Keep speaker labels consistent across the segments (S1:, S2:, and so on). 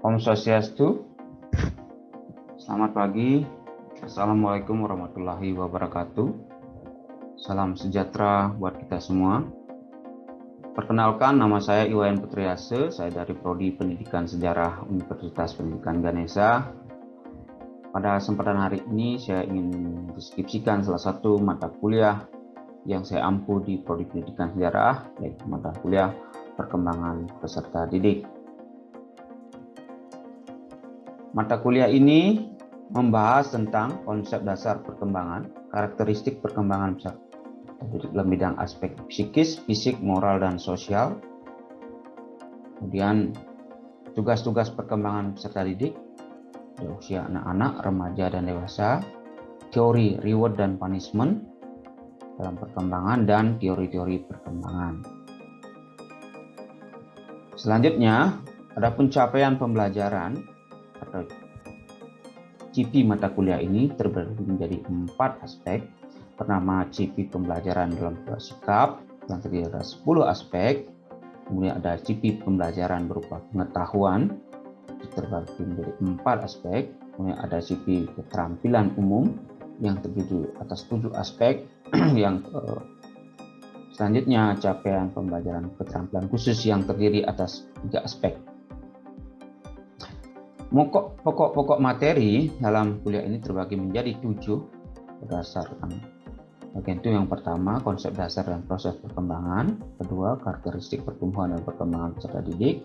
S1: Om Swastiastu, selamat pagi. Assalamualaikum warahmatullahi wabarakatuh. Salam sejahtera buat kita semua. Perkenalkan, nama saya Iwayan Putriase, saya dari Prodi Pendidikan Sejarah Universitas Pendidikan Ganesha. Pada kesempatan hari ini saya ingin mendeskripsikan salah satu mata kuliah yang saya ampu di Prodi Pendidikan Sejarah, yaitu mata kuliah Perkembangan Peserta Didik. Mata kuliah ini membahas tentang konsep dasar perkembangan, karakteristik perkembangan peserta didik dalam bidang aspek psikis, fisik, moral, dan sosial. Kemudian tugas-tugas perkembangan peserta didik di usia anak-anak, remaja, dan dewasa, teori reward dan punishment dalam perkembangan, dan teori-teori perkembangan. Selanjutnya, ada pencapaian pembelajaran atau CP mata kuliah ini terbagi menjadi 4 aspek. Pertama, CP pembelajaran dalam sikap yang terdiri dari 10 aspek. Kemudian ada CP pembelajaran berupa pengetahuan terbagi menjadi 4 aspek. Kemudian ada CP keterampilan umum yang terdiri atas 7 aspek. Yang selanjutnya capaian pembelajaran keterampilan khusus yang terdiri atas 3 aspek. Pokok-pokok materi dalam kuliah ini terbagi menjadi 7 berdasarkan bagian itu. Yang pertama, konsep dasar dan proses perkembangan. Kedua, karakteristik pertumbuhan dan perkembangan peserta didik.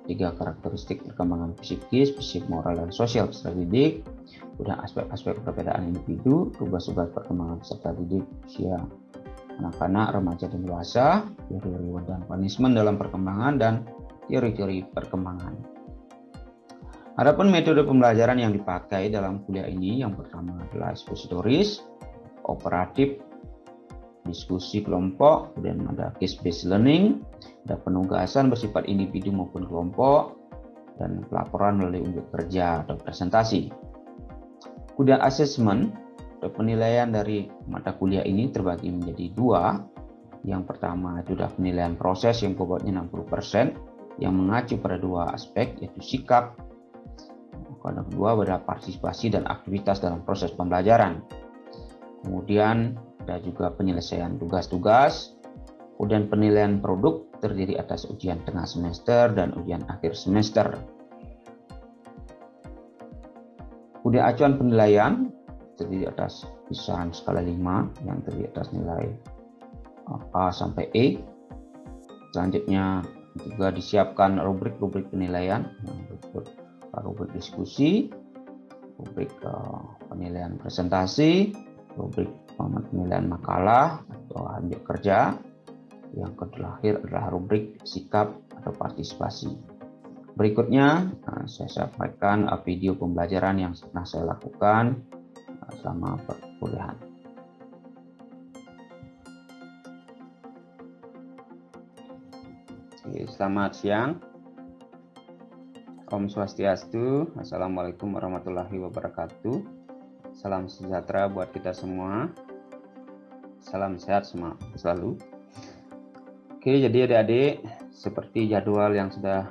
S1: Tiga, karakteristik perkembangan psikis, fisik, moral, dan sosial peserta didik. Kemudian aspek-aspek perbedaan individu, tugas-tugas perkembangan peserta didik usia anak-anak, remaja, dan dewasa, teori reward dan punishment dalam perkembangan, dan teori-teori perkembangan. Adapun metode pembelajaran yang dipakai dalam kuliah ini, yang pertama adalah ekspositoris, operatif, diskusi kelompok, kemudian ada case-based learning, ada penugasan bersifat individu maupun kelompok, dan pelaporan melalui unit kerja atau presentasi. Kemudian assessment atau penilaian dari mata kuliah ini terbagi menjadi 2. Yang pertama itu adalah penilaian proses yang bobotnya 60%, yang mengacu pada 2 aspek, yaitu sikap. Yang kedua adalah partisipasi dan aktivitas dalam proses pembelajaran. Kemudian ada juga penyelesaian tugas-tugas. Kemudian penilaian produk terdiri atas ujian tengah semester dan ujian akhir semester. Kemudian acuan penilaian terdiri atas kisaran skala 5 yang terdiri atas nilai A sampai E. Selanjutnya juga disiapkan rubrik-rubrik penilaian, rubrik diskusi, rubrik penilaian presentasi, rubrik penilaian makalah atau hasil kerja. Yang terakhir adalah rubrik sikap atau partisipasi. Berikutnya saya sampaikan video pembelajaran yang pernah saya lakukan selama perkuliahan. Selamat siang. Om Swastiastu, Assalamualaikum warahmatullahi wabarakatuh. Salam sejahtera buat kita semua. Salam sehat semua selalu. Oke, jadi adik-adik, seperti jadwal yang sudah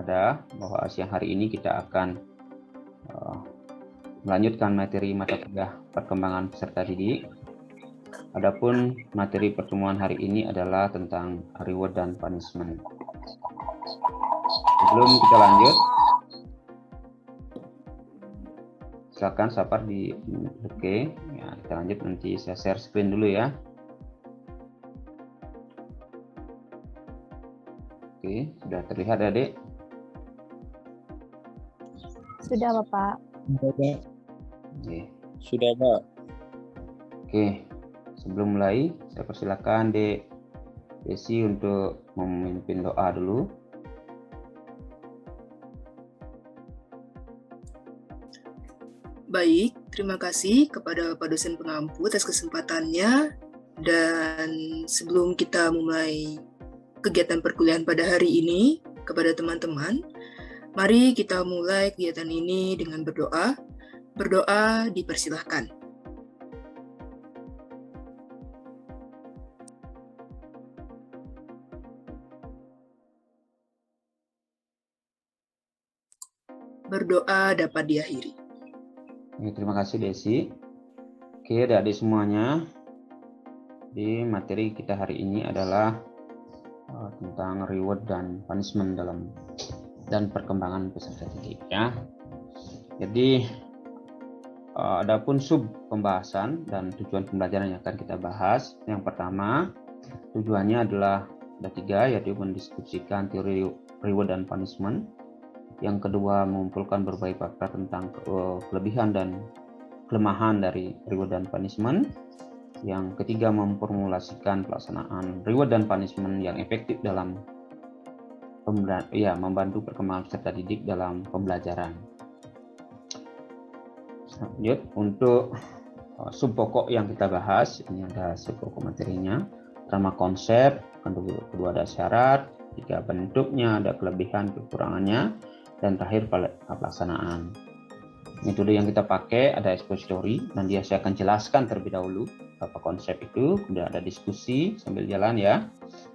S1: ada, bahwa siang hari ini kita akan melanjutkan materi mata kuliah perkembangan peserta didik. Adapun materi pertemuan hari ini adalah tentang reward dan punishment. Sebelum kita lanjut, silakan Sapar di oke. Ya, kita lanjut, nanti saya share screen dulu ya. Oke, sudah terlihat adik?
S2: Sudah Bapak.
S1: Oke.
S3: Sudah Pak.
S1: Oke, sebelum mulai saya persilakan Dek Desi untuk memimpin doa dulu.
S4: Baik, terima kasih kepada Pak dosen pengampu atas kesempatannya. Dan sebelum kita mulai kegiatan perkuliahan pada hari ini, kepada teman-teman, mari kita mulai kegiatan ini dengan berdoa. Berdoa dipersilahkan. Berdoa dapat diakhiri.
S1: Ya, terima kasih Desi. Oke, adik-adik semuanya. Di materi kita hari ini adalah tentang reward dan punishment dan perkembangan peserta didik ya. Jadi adapun sub pembahasan dan tujuan pembelajaran yang akan kita bahas. Yang pertama, tujuannya adalah ada 3, yaitu mendiskusikan teori reward dan punishment. Yang kedua, mengumpulkan berbagai fakta tentang kelebihan dan kelemahan dari reward dan punishment. Yang ketiga, memformulasikan pelaksanaan reward dan punishment yang efektif dalam membantu perkembangan peserta didik dalam pembelajaran. Lanjut, untuk sub pokok yang kita bahas, ini ada sub pokok materinya. Pertama konsep, kedua ada syarat, ketiga bentuknya, ada kelebihan kekurangannya, dan terakhir pelaksanaan. Metode yang kita pakai ada expository, dan saya akan jelaskan terlebih dahulu apa konsep itu, kemudian ada diskusi sambil jalan ya.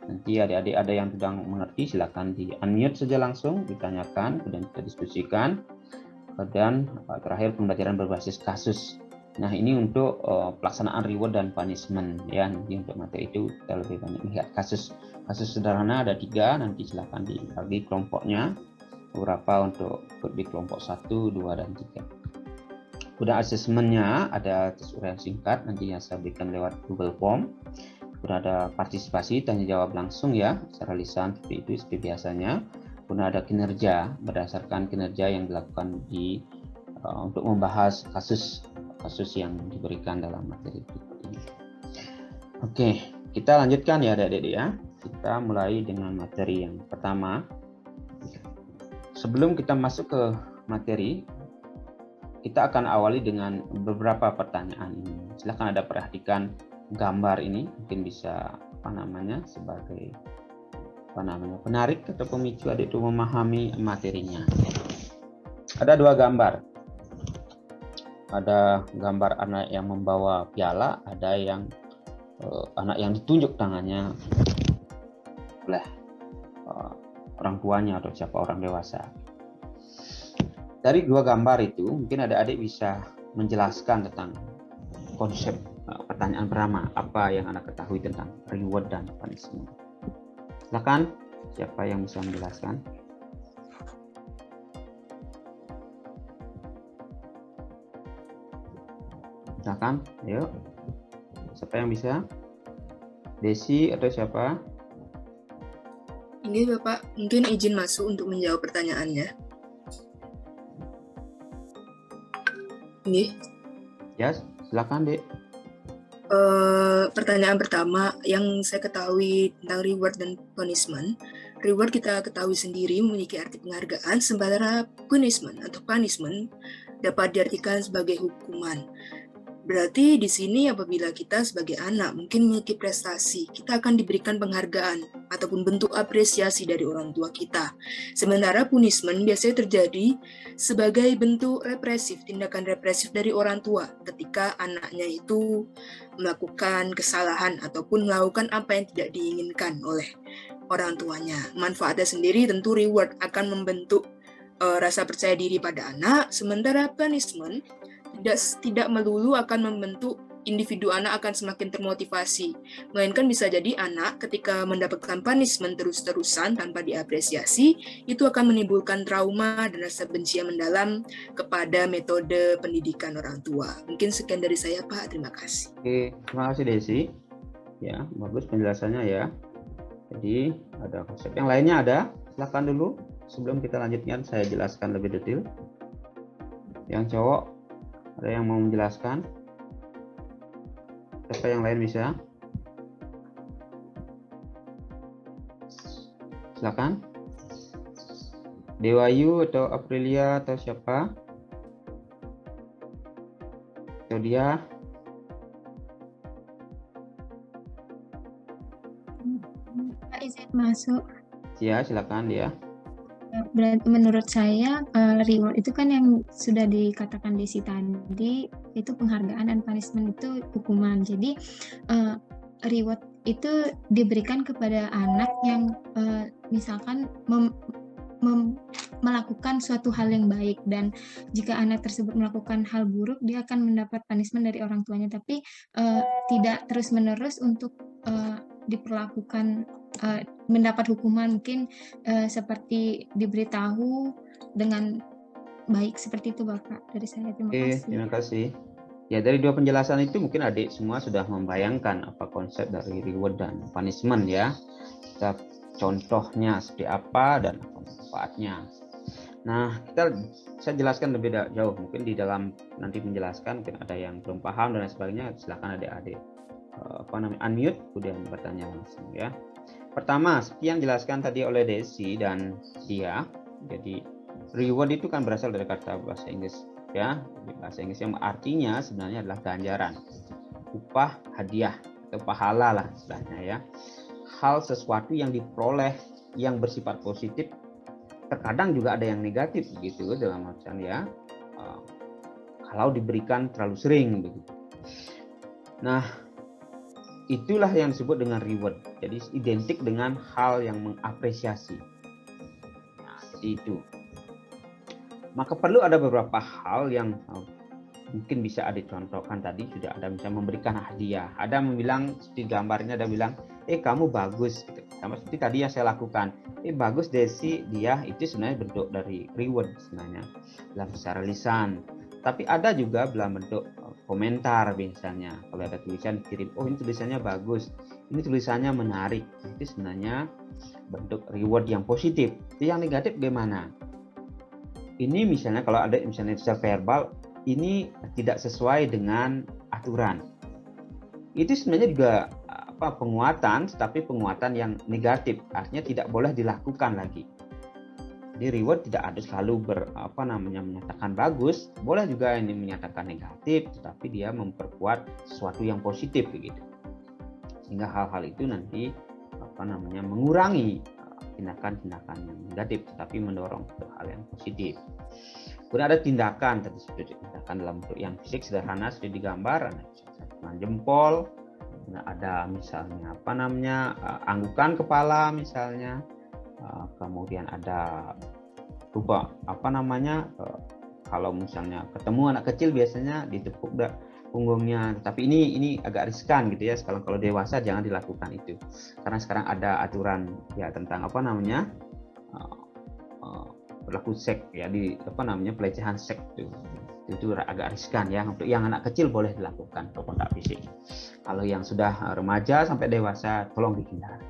S1: Nanti adik-adik ada yang sedang mengerti, silakan di unmute saja langsung, ditanyakan, kemudian kita diskusikan. Dan terakhir pembelajaran berbasis kasus. Nah, ini untuk pelaksanaan reward dan punishment ya. Nanti untuk materi itu kita lebih banyak lihat kasus sederhana ada 3, nanti silakan dibagi kelompoknya. Beberapa untuk di kelompok 1, 2, dan 3. Kemudian asesmennya ada tes uraian singkat, nanti yang saya berikan lewat Google Form. Kemudian ada partisipasi, tanya jawab langsung ya, secara lisan seperti itu seperti biasanya. Kemudian ada kinerja, berdasarkan kinerja yang dilakukan untuk membahas kasus yang diberikan dalam materi berikut ini. Oke, kita lanjutkan ya adik-adik ya. Kita mulai dengan materi yang pertama. Sebelum kita masuk ke materi, kita akan awali dengan beberapa pertanyaan ini. Silakan ada perhatikan gambar ini, mungkin bisa sebagai penarik atau pemicu adik itu memahami materinya. Ada 2 gambar. Ada gambar anak yang membawa piala, ada yang anak yang ditunjuk tangannya oleh orang tuanya atau siapa orang dewasa. Dari 2 gambar itu, mungkin adik-adik bisa menjelaskan tentang konsep pertanyaan pertama, apa yang Anda ketahui tentang reward dan punishment. Silakan, siapa yang bisa menjelaskan? Silakan, ayo. Siapa yang bisa? Desi atau siapa?
S4: Ini Bapak, mungkin izin masuk untuk menjawab pertanyaannya. Ini.
S1: Ya, silakan Dek.
S4: Pertanyaan pertama yang saya ketahui tentang reward dan punishment. Reward kita ketahui sendiri memiliki arti penghargaan, sementara punishment dapat diartikan sebagai hukuman. Berarti di sini apabila kita sebagai anak mungkin memiliki prestasi, kita akan diberikan penghargaan ataupun bentuk apresiasi dari orang tua kita. Sementara punishment biasanya terjadi sebagai bentuk represif, tindakan represif dari orang tua ketika anaknya itu melakukan kesalahan ataupun melakukan apa yang tidak diinginkan oleh orang tuanya. Manfaatnya sendiri tentu reward akan membentuk rasa percaya diri pada anak, sementara punishment tidak melulu akan membentuk individu anak akan semakin termotivasi, melainkan bisa jadi anak ketika mendapatkan punishment terus-terusan tanpa diapresiasi, itu akan menimbulkan trauma dan rasa benci yang mendalam kepada metode pendidikan orang tua. Mungkin sekian dari saya, Pak. Terima kasih.
S1: Oke, terima kasih Desi. Ya, bagus penjelasannya ya. Jadi ada konsep yang lainnya ada. Silakan dulu. Sebelum kita lanjutkan, saya jelaskan lebih detail. Yang cowok, ada yang mau menjelaskan? Siapa yang lain bisa? Silakan. Dewayu atau Aprilia atau siapa? Atau dia?
S2: Pak, izin masuk.
S1: Ya, silakan dia.
S2: Berarti menurut saya reward itu kan yang sudah dikatakan Desi tadi, itu penghargaan, dan punishment itu hukuman. Jadi reward itu diberikan kepada anak yang misalkan melakukan suatu hal yang baik, dan jika anak tersebut melakukan hal buruk dia akan mendapat punishment dari orang tuanya, tapi tidak terus-menerus untuk diperlakukan mendapat hukuman, mungkin seperti diberitahu dengan baik. Seperti itu Bapak dari saya. Terima kasih.
S1: Terima kasih. Ya, dari dua penjelasan itu mungkin adik semua sudah membayangkan apa konsep dari reward dan punishment ya. Kita contohnya seperti apa dan apa manfaatnya. Nah, saya jelaskan lebih jauh. Mungkin di dalam nanti menjelaskan mungkin ada yang belum paham dan lain sebagainya. Silakan adik-adik unmute kemudian bertanya langsung ya. Pertama, seperti yang dijelaskan tadi oleh Desi dan Dia. Jadi reward itu kan berasal dari kata bahasa Inggris ya, bahasa Inggris yang artinya sebenarnya adalah ganjaran, upah, hadiah atau pahala lah istilahnya ya. Hal sesuatu yang diperoleh yang bersifat positif, terkadang juga ada yang negatif begitu dalam artian ya, kalau diberikan terlalu sering begitu. Nah, itulah yang disebut dengan reward. Jadi identik dengan hal yang mengapresiasi. Nah, jadi itu. Maka perlu ada beberapa hal yang mungkin bisa dicontohkan tadi, sudah ada misalnya memberikan hadiah. Ada bilang seperti gambarnya, ada bilang, kamu bagus, gitu. Sama seperti tadi yang saya lakukan, bagus Desi, Dia, itu sebenarnya bentuk dari reward sebenarnya dalam secara lisan. Tapi ada juga dalam bentuk komentar misalnya, kalau ada tulisan kirim, ini tulisannya bagus, ini tulisannya menarik, itu sebenarnya bentuk reward yang positif. Yang negatif bagaimana? Ini misalnya kalau ada misalnya secara verbal, ini tidak sesuai dengan aturan. Itu sebenarnya juga penguatan, tetapi penguatan yang negatif, artinya tidak boleh dilakukan lagi. Jadi reward tidak harus selalu menyatakan bagus, boleh juga ini menyatakan negatif, tetapi dia memperkuat sesuatu yang positif begitu. Sehingga hal-hal itu nanti mengurangi tindakan-tindakan yang negatif, tetapi mendorong hal yang positif. Kemudian ada tindakan, tindakan dalam bentuk yang fisik sederhana sudah digambar, ada dengan jempol, ada misalnya anggukan kepala misalnya, kemudian ada kalau misalnya ketemu anak kecil biasanya ditepuk punggungnya, tapi ini agak riskan gitu ya. Kalau dewasa jangan dilakukan itu, karena sekarang ada aturan ya tentang berlaku seks ya, pelecehan seks itu agak riskan ya. Untuk yang anak kecil boleh dilakukan atau kontak fisik. Kalau yang sudah remaja sampai dewasa tolong dihindari.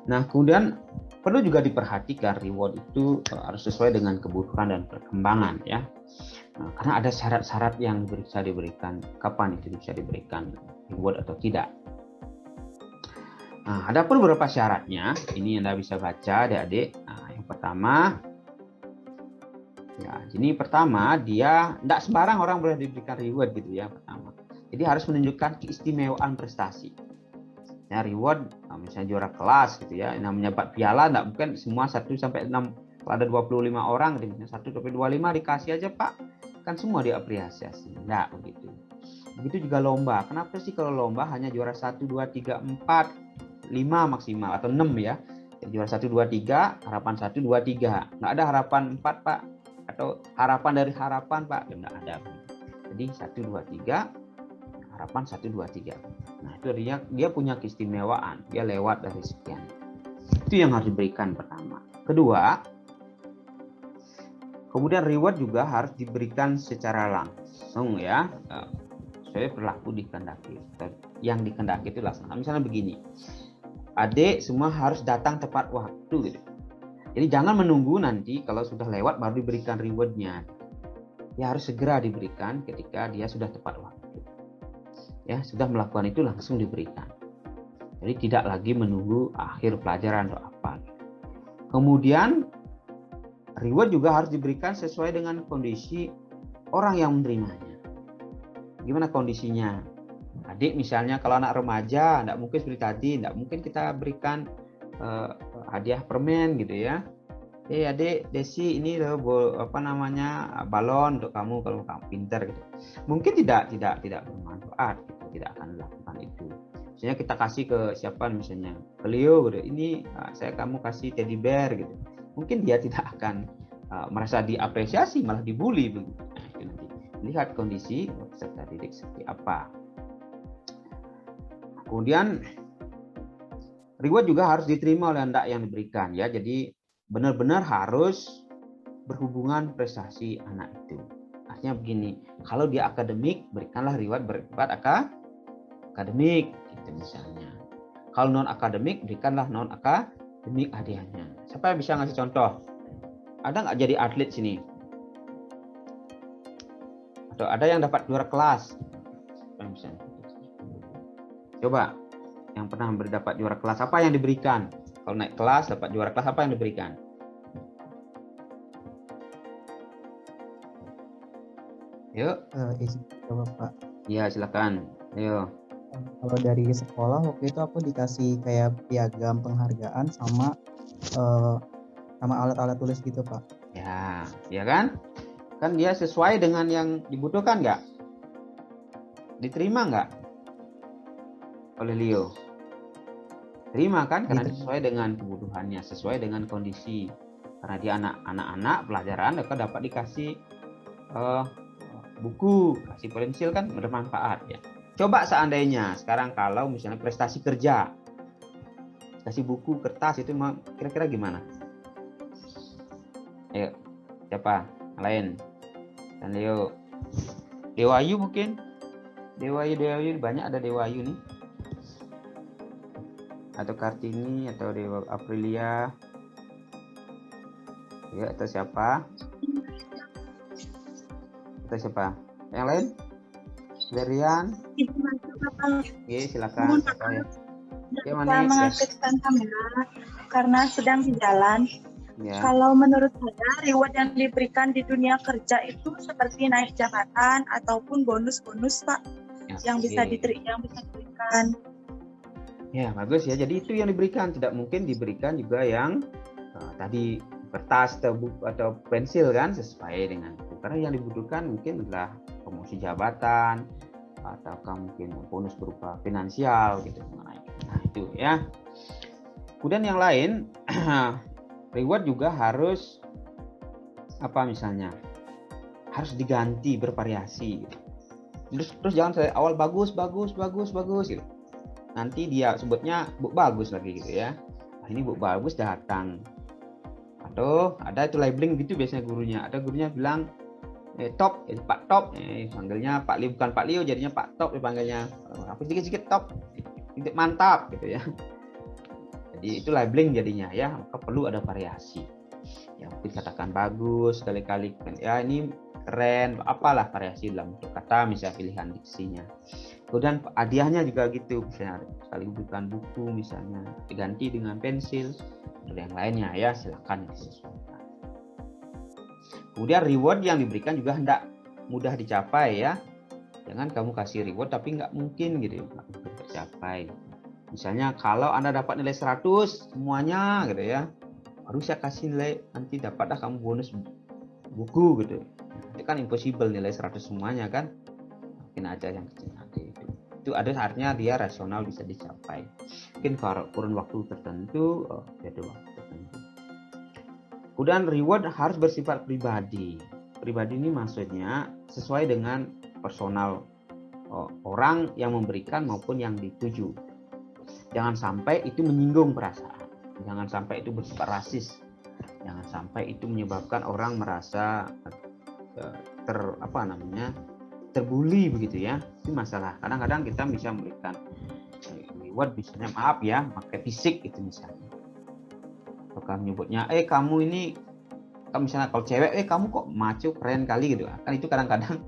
S1: Nah, kemudian perlu juga diperhatikan reward itu harus sesuai dengan kebutuhan dan perkembangan ya. Nah, karena ada syarat-syarat yang bisa diberikan, kapan itu bisa diberikan reward atau tidak. Nah, ada pun beberapa syaratnya, ini Anda bisa baca adik-adik. Nah, yang pertama, dia tidak sembarang orang boleh diberikan reward gitu ya pertama. Jadi harus menunjukkan keistimewaan prestasi. Ya, reward, misalnya juara kelas gitu ya, namanya dapat piala, tidak mungkin semua 1 sampai 6, kalau ada 25 orang, misalnya 1 sampai 25 dikasih aja Pak, kan semua diapresiasi, enggak begitu. Begitu juga lomba, kenapa sih kalau lomba hanya juara 1, 2, 3, 4, 5 maksimal, atau 6 ya, juara 1, 2, 3, harapan 1, 2, 3, nggak ada harapan 4 Pak, atau harapan dari harapan Pak, enggak ada. Jadi 1, 2, 3, harapan 1, 2, 3. Nah, itu artinya dia punya keistimewaan, dia lewat dari sekian. Itu yang harus diberikan pertama. Kedua, kemudian reward juga harus diberikan secara langsung ya. Saya berlaku dikehendaki. Yang dikehendaki itu laksana. Misalnya begini, adik semua harus datang tepat waktu gitu. Jadi jangan menunggu nanti kalau sudah lewat baru diberikan rewardnya. Ya harus segera diberikan ketika dia sudah tepat waktu. Ya, sudah melakukan itu langsung diberikan. Jadi tidak lagi menunggu akhir pelajaran atau apa. Kemudian reward juga harus diberikan sesuai dengan kondisi orang yang menerimanya. Gimana kondisinya? Adik misalnya kalau anak remaja, tidak mungkin seperti tadi, tidak mungkin kita berikan hadiah permen gitu ya. Adik Desi ini loh balon untuk kamu kalau kamu pintar gitu. Mungkin tidak bermanfaat, gitu. Tidak akan melakukan itu. Misalnya kita kasih ke siapa misalnya, ke Leo gitu, ini kamu kasih teddy bear gitu. Mungkin dia tidak akan merasa diapresiasi, malah dibully begitu. Nah, itu nanti lihat kondisi peserta didik seperti apa. Kemudian reward juga harus diterima oleh anak yang diberikan ya. Jadi benar-benar harus berhubungan prestasi anak itu. Artinya begini, kalau dia akademik, berikanlah reward bersifat akademik gitu misalnya. Kalau non akademik, berikanlah non akademik hadiahnya. Siapa yang bisa ngasih contoh? Ada nggak jadi atlet sini? Atau ada yang dapat juara kelas? Coba, yang pernah dapat juara kelas, apa yang diberikan? Kalau naik kelas, dapat juara kelas, apa yang diberikan? Yuk.
S5: Coba Pak.
S1: Iya, silakan. Ayo.
S5: Kalau dari sekolah waktu itu aku dikasih kayak piagam penghargaan sama alat-alat tulis gitu Pak.
S1: Ya kan? Kan dia sesuai dengan yang dibutuhkan nggak? Diterima nggak oleh Leo? Terima kan? Karena sesuai dengan kebutuhannya, sesuai dengan kondisi. Karena dia anak-anak pelajaran, mereka dapat dikasih buku, kasih pensil kan bermanfaat ya. Coba seandainya sekarang kalau misalnya prestasi kerja, kasih buku, kertas itu kira-kira gimana? Ayo, siapa? Lain. Dan Leo. Dewayu mungkin? Dewayu banyak ada Dewayu nih. Atau Kartini atau Dewa Aprilia. Ya, atau siapa? Atau siapa? Yang lain? Derian? Oke, silakan.
S6: Ya, mengaktifkan kamera karena sedang di jalan.
S1: Ya.
S6: Kalau menurut saya reward yang diberikan di dunia kerja itu seperti naik jabatan ataupun bonus-bonus Pak yang bisa diberikan.
S1: Ya, bagus ya. Jadi itu yang diberikan, tidak mungkin diberikan juga yang tadi kertas atau pensil kan, sesuai dengan itu. Karena yang dibutuhkan mungkin adalah promosi jabatan ataukah mungkin bonus berupa finansial gitu. Nah itu ya. Kemudian yang lain reward juga harus apa misalnya? Harus diganti, bervariasi gitu. Terus jangan saya awal bagus gitu. Nanti dia sebutnya bu bagus lagi gitu ya. Nah, ini bu bagus datang. Atau ada itu labeling gitu biasanya gurunya. Ada gurunya bilang top, Pak Top, panggilnya Pak Leo, bukan Pak Leo jadinya Pak Top dipanggilnya. Aku sedikit top, sedikit mantap gitu ya. Jadi itu labeling jadinya ya, maka perlu ada variasi. Ya mungkin katakan bagus sekali-kali, ya ini keren, apalah variasi dalam bentuk kata, misalnya pilihan diksinya. Kemudian hadiahnya juga gitu, misalnya sekali bukan buku misalnya diganti dengan pensil atau yang lainnya ya, silakan disesuaikan. Kemudian reward yang diberikan juga hendak mudah dicapai ya. Jangan kamu kasih reward tapi nggak mungkin gitu, nggak mungkin tercapai. Misalnya kalau Anda dapat nilai 100 semuanya gitu ya, baru saya kasih nilai, nanti dapatlah kamu bonus buku gitu. Itu kan impossible nilai 100 semuanya kan. Mungkin aja yang kecil nanti itu ada artinya dia rasional bisa dicapai. Mungkin kurun waktu tertentu, jeda waktu tertentu. Kemudian reward harus bersifat pribadi. Pribadi ini maksudnya sesuai dengan personal orang yang memberikan maupun yang dituju. Jangan sampai itu menyinggung perasaan. Jangan sampai itu bersifat rasis. Jangan sampai itu menyebabkan orang merasa terbuli begitu ya. Itu masalah. Kadang-kadang kita bisa memberikan reward misalnya maaf ya, pakai fisik itu misalnya. Atau menyebutnya kamu ini, misalnya kalau cewek kamu kok maco keren kali gitu. Kan itu kadang-kadang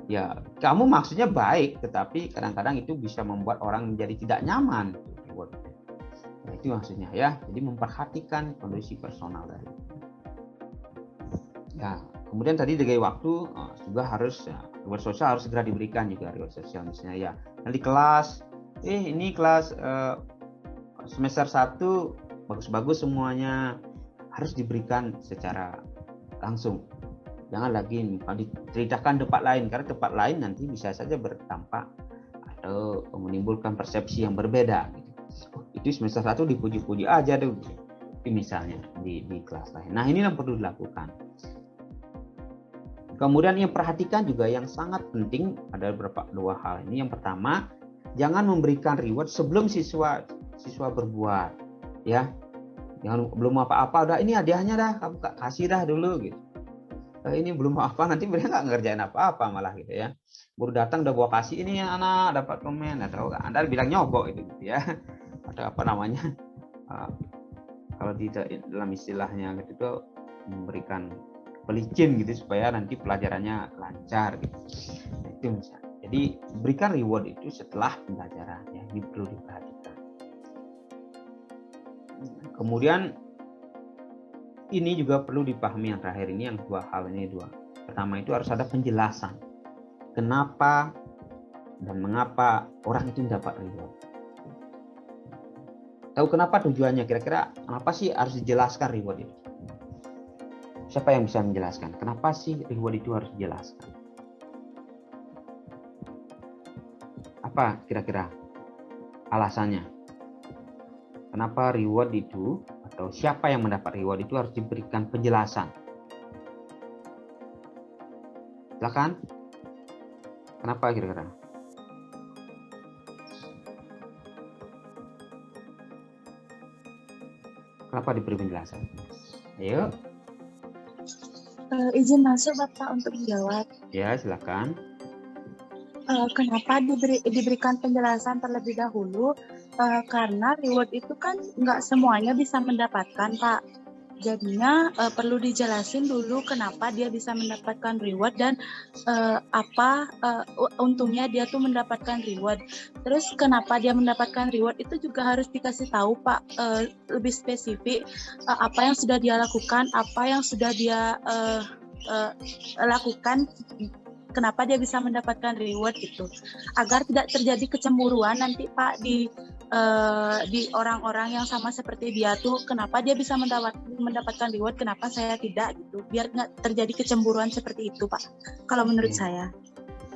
S1: ya kamu maksudnya baik, tetapi kadang-kadang itu bisa membuat orang menjadi tidak nyaman. Nah, itu maksudnya ya. Jadi memperhatikan kondisi personal dari. Ya, kemudian tadi dari waktu juga harus reward sosial harus segera diberikan juga reward sosial misalnya ya. Nanti kelas ini kelas semester 1 bagus-bagus semuanya, harus diberikan secara langsung. Jangan lagi diceritakan tempat lain, karena tempat lain nanti bisa saja berdampak atau atau menimbulkan persepsi yang berbeda. Itu semester 1 dipuji-puji aja tuh, itu misalnya di kelas lain. Nah, ini yang perlu dilakukan. Kemudian yang perhatikan juga yang sangat penting ada dua hal ini. Yang pertama, jangan memberikan reward sebelum siswa berbuat, ya. Jangan belum apa-apa udah ini hadiahnya dah, kamu kasih dah dulu gitu. Ini belum apa, nanti mereka nggak ngerjain apa-apa malah gitu ya. Baru datang udah bawa kasih, ini yang anak dapat komen, atau Anda bilang nyogok gitu ya. Atau apa namanya, kalau di dalam istilahnya gitu itu memberikan pelicin gitu supaya nanti pelajarannya lancar gitu. Nah, itu misalnya. Jadi berikan reward itu setelah pembelajaran ya, ini perlu diperhatikan. Kemudian ini juga perlu dipahami yang terakhir ini, yang dua hal ini dua. Pertama itu harus ada penjelasan kenapa dan mengapa orang itu mendapat reward. Tahu kenapa tujuannya, kira-kira kenapa sih harus dijelaskan reward itu? Siapa yang bisa menjelaskan kenapa sih reward itu harus dijelaskan? Apa kira-kira alasannya? Kenapa reward itu atau siapa yang mendapat reward itu harus diberikan penjelasan? Silakan. Kenapa kira-kira? Kenapa diberi penjelasan? Ayo.
S6: Izin masuk Bapak untuk menjawab.
S1: Ya, silakan.
S6: Kenapa diberikan penjelasan terlebih dahulu? Karena reward itu kan nggak semuanya bisa mendapatkan, Pak. Jadinya perlu dijelasin dulu kenapa dia bisa mendapatkan reward dan apa untungnya dia tuh mendapatkan reward. Terus kenapa dia mendapatkan reward itu juga harus dikasih tahu, Pak, lebih spesifik apa yang sudah dia lakukan, apa yang sudah dia lakukan. Kenapa dia bisa mendapatkan reward gitu, agar tidak terjadi kecemburuan nanti Pak di orang-orang yang sama seperti dia tuh, kenapa dia bisa mendapatkan reward, kenapa saya tidak gitu, biar nggak terjadi kecemburuan seperti itu Pak, kalau menurut saya.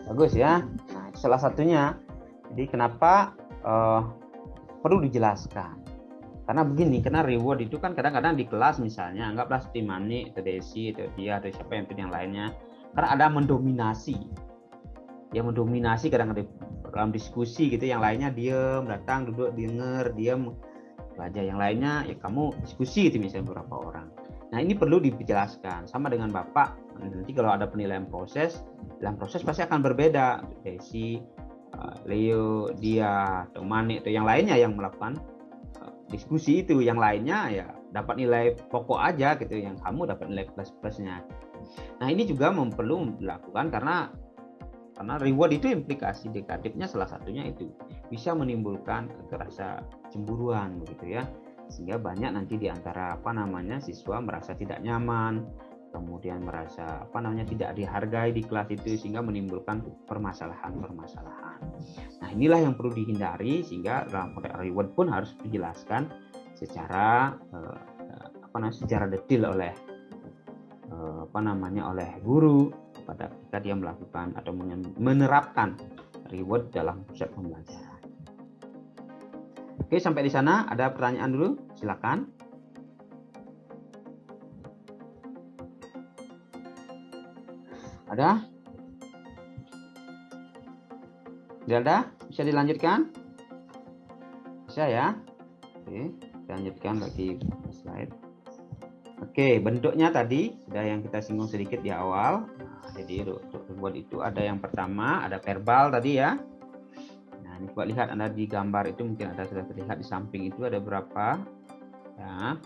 S1: Bagus ya. Nah, salah satunya, jadi kenapa perlu dijelaskan? Karena begini, karena reward itu kan kadang-kadang di kelas misalnya, anggaplah seperti Mani atau Desi atau dia atau siapa yang lainnya. Karena ada mendominasi, yang mendominasi kadang-kadang dalam diskusi gitu, yang lainnya diem, datang duduk denger, diem belajar, yang lainnya ya kamu diskusi itu misalnya beberapa orang. Nah, ini perlu dijelaskan sama dengan Bapak. Nanti kalau ada penilaian proses, dalam proses pasti akan berbeda. Desi, Leo, dia, atau Mani atau yang lainnya yang melakukan diskusi itu, yang lainnya ya dapat nilai pokok aja gitu, yang kamu dapat nilai plus-plusnya. Nah, ini juga perlu dilakukan karena reward itu implikasi negatifnya salah satunya itu bisa menimbulkan rasa cemburuan begitu ya, sehingga banyak nanti di antara siswa merasa tidak nyaman, kemudian merasa tidak dihargai di kelas itu, sehingga menimbulkan permasalahan. Nah, inilah yang perlu dihindari, sehingga dalam konteks reward pun harus dijelaskan secara secara detail oleh oleh guru pada ketika dia melakukan atau menerapkan reward dalam proses pembelajaran. Oke, sampai di sana ada pertanyaan dulu, silakan. Ada? Tidak ada? Bisa dilanjutkan? Bisa ya? Oke, lanjutkan lagi slide. Oke, bentuknya tadi sudah yang kita singgung sedikit di awal. Nah, jadi untuk reward itu ada yang pertama, ada verbal tadi ya. Nah, ini buat lihat Anda di gambar itu mungkin ada sudah terlihat di samping itu ada berapa. Ya,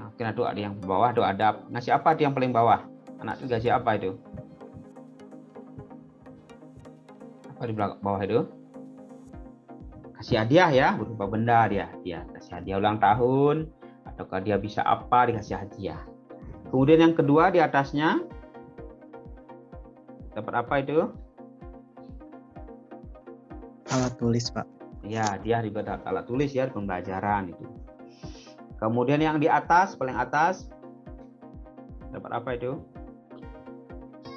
S1: mungkin ada yang bawah, ada ngasih apa di yang paling bawah? Anak itu ngasih apa itu? Apa di bawah itu? Kasih hadiah ya, berupa benda dia. Kasih hadiah ulang tahun. Ataukah dia bisa apa, dikasih hadiah. Kemudian yang kedua di atasnya dapat apa itu?
S5: Alat tulis, Pak.
S1: Ya, dia dapat alat tulis ya, pembelajaran itu. Kemudian yang di atas, paling atas dapat apa itu?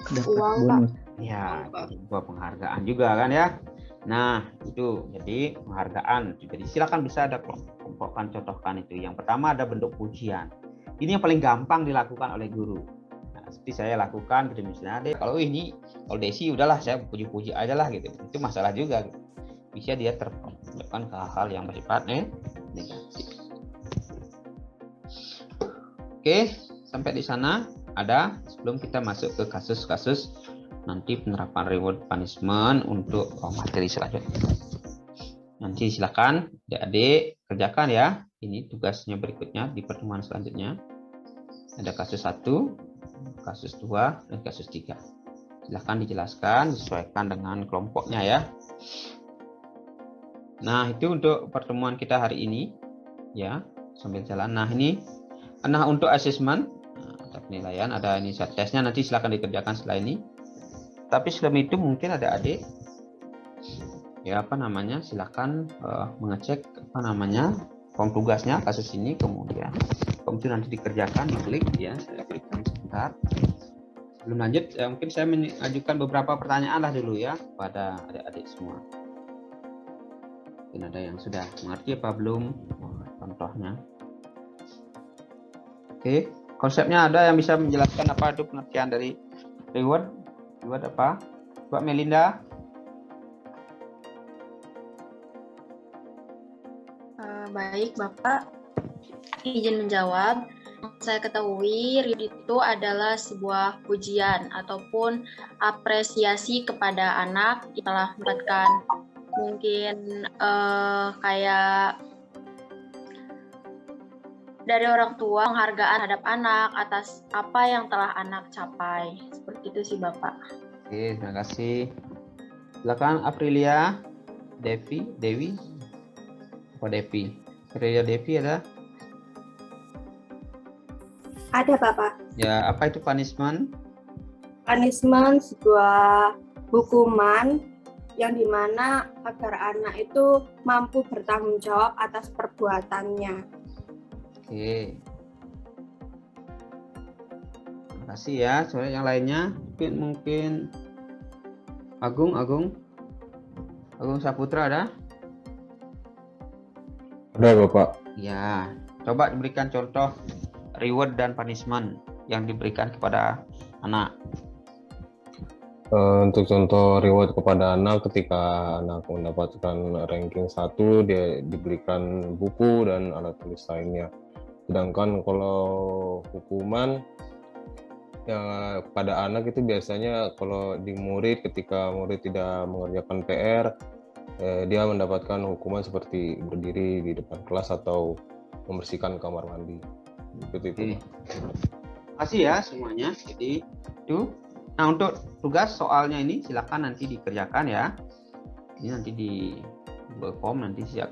S5: Dapat bonus.
S1: Ya, sebuah penghargaan juga kan ya. Nah, itu jadi penghargaan. Jadi silakan bisa ada kelompokkan, contohkan itu. Yang pertama ada bentuk pujian. Ini yang paling gampang dilakukan oleh guru. Nah, seperti saya lakukan gitu misalnya, kalau kalau Desi udahlah saya puji-puji aja lah gitu. Itu masalah juga. Bisa dia terpaksakan ke hal yang bersifat negatif. Oke, sampai di sana ada sebelum kita masuk ke kasus-kasus nanti penerapan reward punishment untuk materi selanjutnya. Nanti silakan adik-adik kerjakan ya. Ini tugasnya berikutnya di pertemuan selanjutnya. Ada kasus 1, kasus 2, dan kasus 3. Silakan dijelaskan, disesuaikan dengan kelompoknya ya. Nah, itu untuk pertemuan kita hari ini ya, sambil jalan. Nah, untuk asesmen, ada penilaian, ada ini tesnya nanti silakan dikerjakan setelah ini. Tapi sebelum itu mungkin ada adik ya silakan mengecek form tugasnya kasus ini, kemudian form itu nanti dikerjakan, diklik ya, saya berikan sebentar. Sebelum lanjut mungkin saya mengajukan beberapa pertanyaan lah dulu ya kepada adik-adik semua. Mungkin ada yang sudah mengerti apa belum contohnya. Oke, konsepnya ada yang bisa menjelaskan apa itu pengertian dari reward apa? Mbak Melinda?
S7: Baik, Bapak. Izin menjawab. Saya ketahui reward itu adalah sebuah pujian ataupun apresiasi kepada anak yang telah mendapatkan mungkin kayak dari orang tua, penghargaan terhadap anak atas apa yang telah anak capai. Seperti itu sih Bapak.
S1: Oke, terima kasih. Silakan Aprilia, Devi. Apa Devi? Aprilia Devi ada?
S8: Ada Bapak.
S1: Ya, apa itu punishment?
S8: Punishment sebuah hukuman yang dimana agar anak itu mampu bertanggung jawab atas perbuatannya.
S1: Oke. Terima kasih ya. Soalnya yang lainnya mungkin Agung Saputra ada?
S3: Ada Bapak.
S1: Ya, coba diberikan contoh reward dan punishment yang diberikan kepada anak.
S3: Untuk contoh reward kepada anak, ketika anak mendapatkan ranking 1, dia diberikan buku dan alat tulis lainnya. Sedangkan kalau hukuman ya, pada anak itu biasanya kalau di murid, ketika murid tidak mengerjakan PR, dia mendapatkan hukuman seperti berdiri di depan kelas atau membersihkan kamar mandi. Seperti itu.
S1: Terima kasih ya semuanya. Jadi itu. Nah, untuk tugas soalnya ini silakan nanti dikerjakan ya. Ini nanti di Google Form nanti saya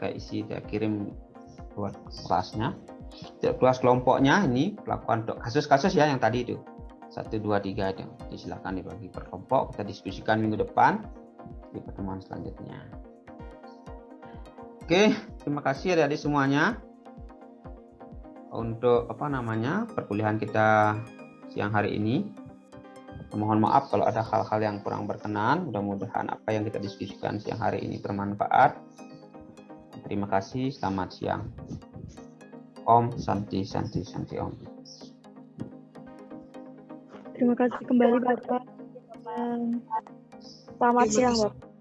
S1: kirim buat kelasnya. Tugas kelompoknya ini melakukan untuk kasus-kasus ya yang tadi itu 1, 2, 3 itu. Jadi silakan dibagi per kelompok, kita diskusikan minggu depan di pertemuan selanjutnya. Oke, terima kasih adik-adik semuanya untuk perkuliahan kita siang hari ini. Mohon maaf kalau ada hal-hal yang kurang berkenan. Mudah-mudahan apa yang kita diskusikan siang hari ini bermanfaat. Terima kasih, selamat siang. Om Santi Om.
S9: Terima kasih kembali Bapak. Selamat siang Bapak.